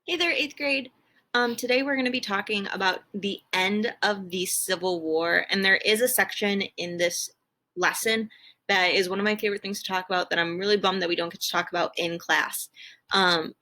Hey there, eighth grade. Today we're going to be talking about the end of the Civil War, and there is a section in this lesson that is one of my favorite things to talk about that I'm really bummed that we don't get to talk about in class.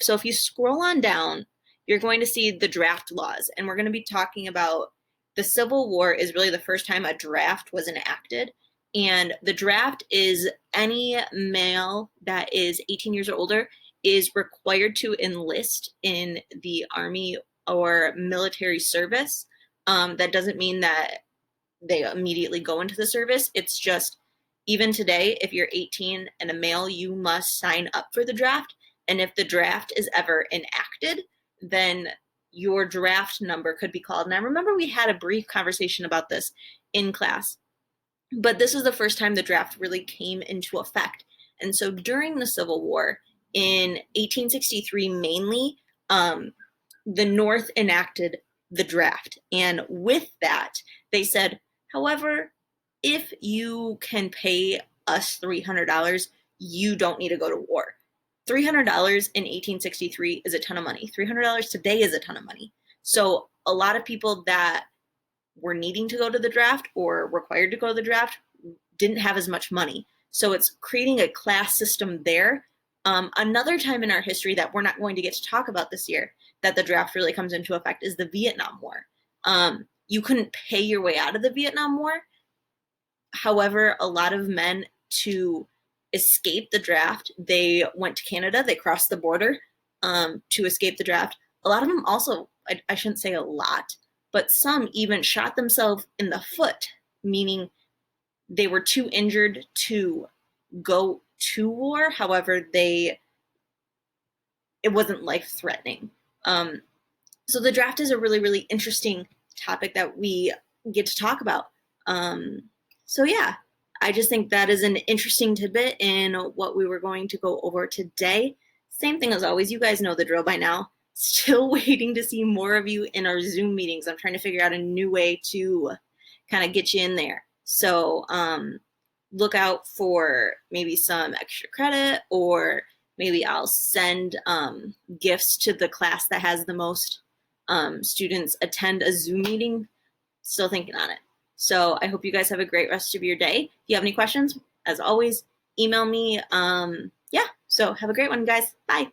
So if you scroll on down, you're going to see the draft laws, and we're going to be talking about the Civil War is really the first time a draft was enacted. And the draft is any male that is 18 years or older is required to enlist in the army or military service. That doesn't mean that they immediately go into the service. It's just even today, if you're 18 and a male, you must sign up for the draft. And if the draft is ever enacted, then your draft number could be called. And I remember we had a brief conversation about this in class, but this is the first time the draft really came into effect. And so during the Civil War, in 1863 mainly, the North enacted the draft. And with that, they said, however, if you can pay us $300, you don't need to go to war. $300 in 1863 is a ton of money. $300 today is a ton of money. So a lot of people that were needing to go to the draft or required to go to the draft didn't have as much money. So it's creating a class system there. Another time in our history that we're not going to get to talk about this year that the draft really comes into effect is the Vietnam War. You couldn't pay your way out of the Vietnam War. However, a lot of men to escape the draft, they went to Canada, they crossed the border to escape the draft. A lot of them also, I shouldn't say a lot, but some even shot themselves in the foot, meaning they were too injured to go to war. However, it wasn't life threatening. So the draft is a really, really interesting topic that we get to talk about. So yeah, I just think that is an interesting tidbit in what we were going to go over today. Same thing as always, you guys know the drill by now. Still waiting to see more of you in our Zoom meetings. I'm trying to figure out a new way to kind of get you in there. So look out for maybe some extra credit, or maybe I'll send gifts to the class that has the most students attend a Zoom meeting. Still thinking on it. So I hope you guys have a great rest of your day. If you have any questions, as always, email me. Yeah, so have a great one, guys. Bye.